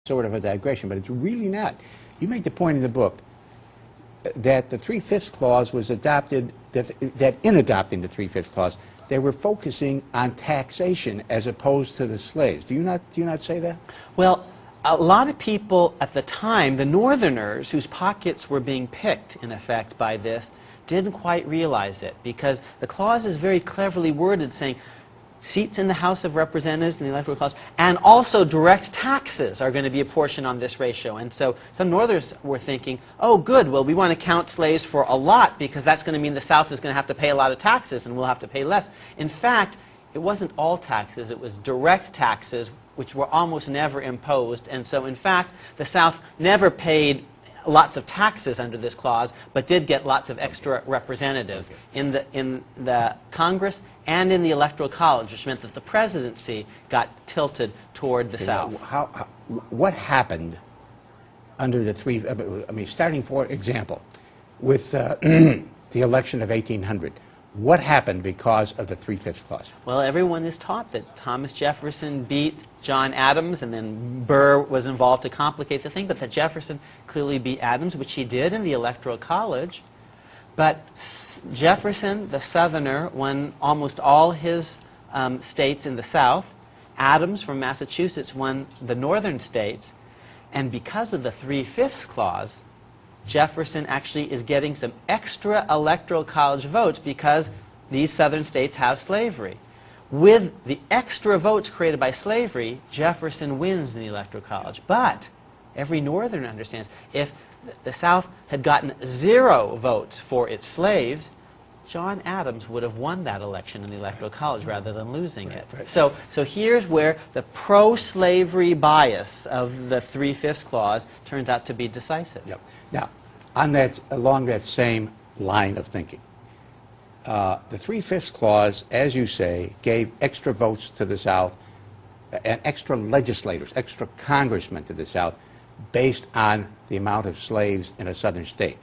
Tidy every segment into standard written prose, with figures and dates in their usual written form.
sort of a digression, but it's really not. You make the point in the book that the 3/5 clause was adopted, that in adopting the 3/5 clause, they were focusing on taxation as opposed to the slaves. Do you not say that? Well, a lot of people at the time, the Northerners, whose pockets were being picked, in effect, by this, didn't quite realize it, because the clause is very cleverly worded, saying seats in the House of Representatives in the Electoral College, and also direct taxes are going to be apportioned on this ratio. And so some Northerners were thinking, oh, good, well, we want to count slaves for a lot, because that's going to mean the South is going to have to pay a lot of taxes, and we'll have to pay less. In fact, it wasn't all taxes, it was direct taxes, which were almost never imposed. And so, in fact, the South never paid lots of taxes under this clause, but did get lots of extra representatives in the Congress and in the Electoral College, which meant that the presidency got tilted toward the South. What happened under the three, I mean, starting, for example, with the election of 1800, what happened because of the 3/5 clause? Well, everyone is taught that Thomas Jefferson beat John Adams, and then Burr was involved to complicate the thing, but that Jefferson clearly beat Adams, which he did in the Electoral College. But Jefferson, the Southerner, won almost all his states in the South. Adams from Massachusetts won the northern states. And because of the 3/5 clause, Jefferson actually is getting some extra Electoral College votes because these southern states have slavery. With the extra votes created by slavery, Jefferson wins in the Electoral College. But every northerner understands if the South had gotten 0 votes for its slaves, John Adams would have won that election in the Electoral College rather than losing it. So here's where the pro-slavery bias of the 3/5 clause turns out to be decisive. Yep. Now, along that same line of thinking, the 3/5 clause, as you say, gave extra votes to the South and extra legislators, extra congressmen to the South based on the amount of slaves in a southern state.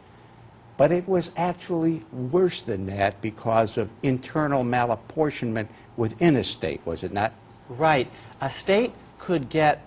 But it was actually worse than that because of internal malapportionment within a state, was it not? Right. A state could get,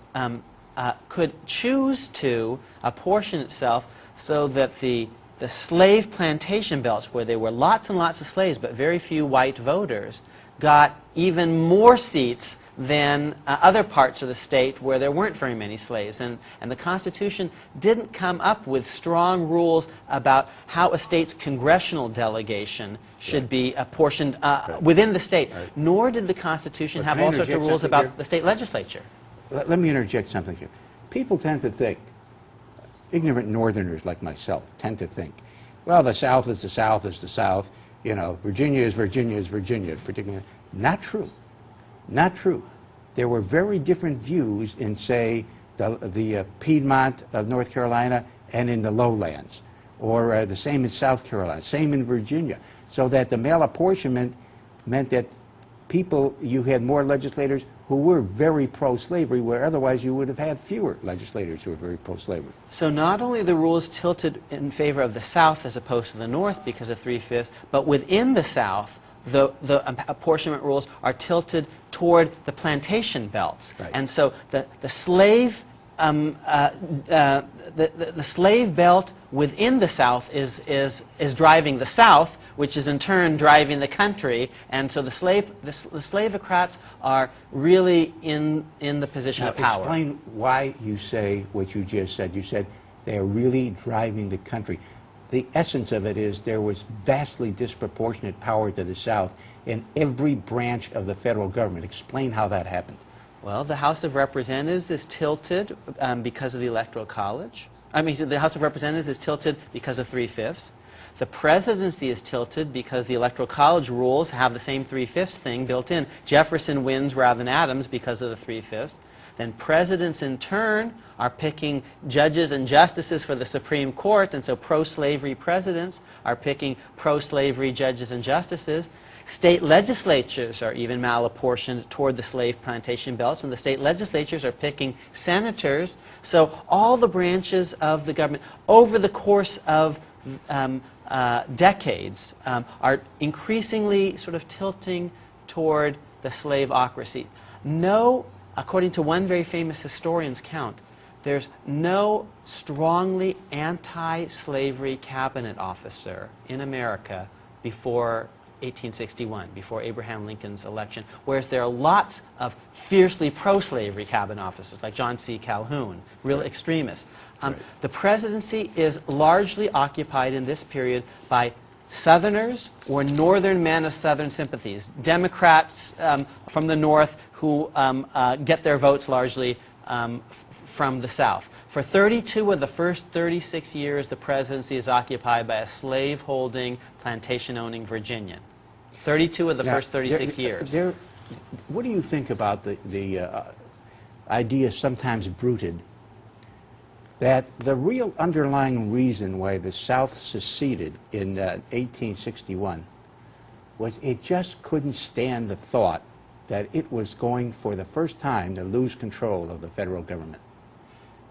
could choose to apportion itself so that the slave plantation belts, where there were lots and lots of slaves but very few white voters, got even more seats than other parts of the state where there weren't very many slaves. And the Constitution didn't come up with strong rules about how a state's congressional delegation should be apportioned within the state, nor did the Constitution have all sorts of rules about the state legislature. Let me interject something here. People tend to think, ignorant northerners like myself tend to think, well, the South is the South is the South, you know, Virginia is Virginia is Virginia, particularly. Not true. Not true. There were very different views in, say, the Piedmont of North Carolina and in the lowlands, or the same in South Carolina, same in Virginia, so that the malapportionment meant that you had more legislators who were very pro-slavery, where otherwise you would have had fewer legislators who were very pro-slavery. So not only the rules tilted in favor of the South as opposed to the North because of 3/5, but within the South, the apportionment rules are tilted toward the plantation belts. Right. And so the slave belt within the South is driving the South, which is in turn driving the country. And so the slavocrats are really in the position of power. Explain why you say what you just said. You said they are really driving the country. The essence of it is there was vastly disproportionate power to the South in every branch of the federal government. Explain how that happened. Well, the House of Representatives is tilted because of the Electoral College. I mean, the House of Representatives is tilted because of 3/5. The presidency is tilted because the Electoral College rules have the same 3/5 thing built in. Jefferson wins rather than Adams because of the 3/5. Then presidents in turn are picking judges and justices for the Supreme Court, and so pro-slavery presidents are picking pro-slavery judges and justices. State legislatures are even malapportioned toward the slave plantation belts, and the state legislatures are picking senators. So all the branches of the government over the course of decades are increasingly sort of tilting toward the slaveocracy. According to one very famous historian's count, there's no strongly anti-slavery cabinet officer in America before 1861, before Abraham Lincoln's election, whereas there are lots of fiercely pro-slavery cabinet officers, like John C. Calhoun, real extremists. The presidency is largely occupied in this period by Southerners or Northern men of Southern sympathies, Democrats from the North who get their votes largely from the South. For 32 of the first 36 years, the presidency is occupied by a slave-holding, plantation-owning Virginian. 32 of the first 36 years. What do you think about the idea sometimes bruited that the real underlying reason why the South seceded in 1861 was it just couldn't stand the thought that it was going for the first time to lose control of the federal government?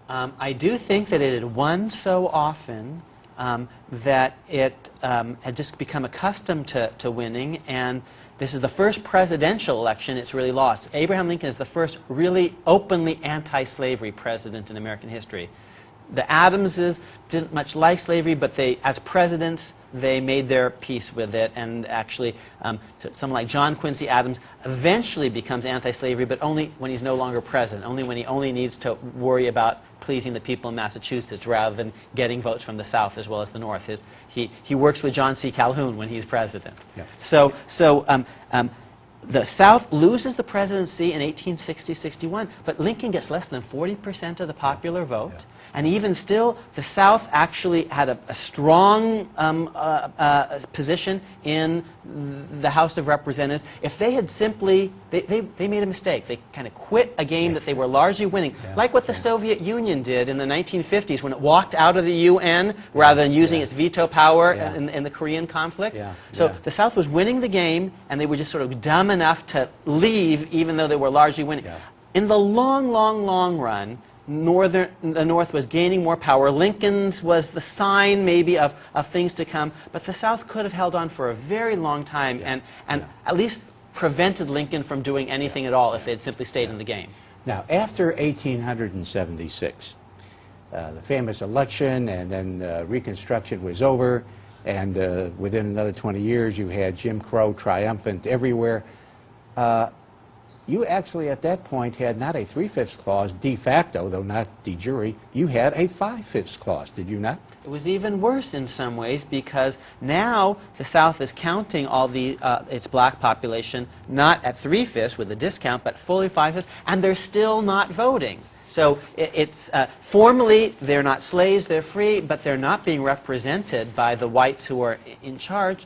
I do think that it had won so often that it had just become accustomed to winning, and this is the first presidential election it's really lost. Abraham Lincoln is the first really openly anti-slavery president in American history. The Adamses didn't much like slavery, but they, as presidents, they made their peace with it, and actually someone like John Quincy Adams eventually becomes anti-slavery, but only when he's no longer president, only when he only needs to worry about pleasing the people in Massachusetts rather than getting votes from the South as well as the North. He works with John C. Calhoun when he's president. Yeah. So the South loses the presidency in 1860-61, but Lincoln gets less than 40% of the popular vote. Yeah. And even still, the South actually had a strong position in the House of Representatives. If they had simply, they made a mistake. They kind of quit a game that they were largely winning, like what the Soviet Union did in the 1950s when it walked out of the UN rather than using its veto power in the Korean conflict. So the South was winning the game, and they were just sort of dumb enough to leave even though they were largely winning. In the long, long, long run, the North was gaining more power. Lincoln's was the sign maybe of things to come, but the South could have held on for a very long time and at least prevented Lincoln from doing anything at all if they had simply stayed in the game. Now, after 1876, the famous election and then Reconstruction was over, and within another 20 years you had Jim Crow triumphant everywhere. You actually, at that point, had not a 3/5 clause de facto, though not de jure. You had a 5/5 clause, did you not? It was even worse in some ways, because now the South is counting all its black population not at 3/5 with a discount, but fully 5/5, and they're still not voting. So it's formally they're not slaves, they're free, but they're not being represented by the whites who are in charge.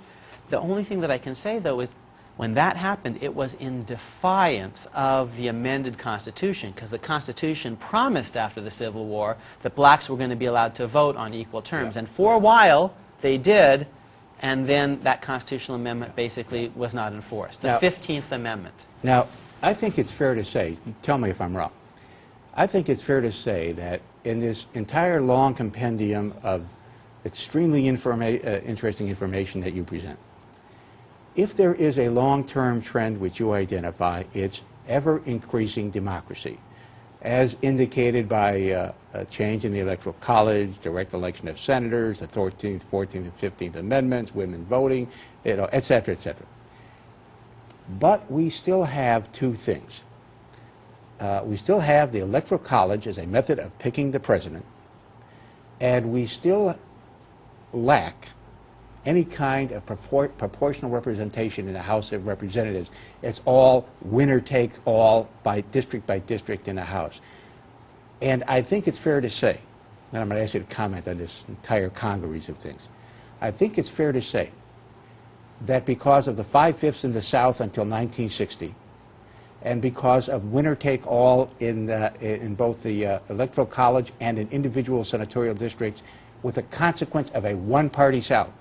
The only thing that I can say, though, is when that happened, it was in defiance of the amended Constitution, because the Constitution promised after the Civil War that blacks were going to be allowed to vote on equal terms. And for a while, they did, and then that constitutional amendment basically was not enforced. The 15th Amendment. Now, I think it's fair to say, tell me if I'm wrong, I think it's fair to say that in this entire long compendium of extremely interesting information that you present, if there is a long-term trend which you identify, it's ever-increasing democracy, as indicated by a change in the Electoral College, direct election of senators, the 13th, 14th, and 15th Amendments, women voting, et cetera, et cetera. But we still have two things. We still have the Electoral College as a method of picking the president, and we still lack any kind of proportional representation in the House of Representatives. It's all winner take all by district in the House. And I think it's fair to say, and I'm going to ask you to comment on this entire congeries of things, I think it's fair to say that because of the 5/5 in the South until 1960, and because of winner take all in both the Electoral College and in individual senatorial districts, with the consequence of a one-party South,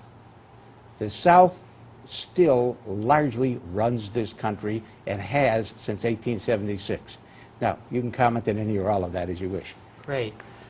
the South still largely runs this country and has since 1876. Now, you can comment on any or all of that as you wish. Great.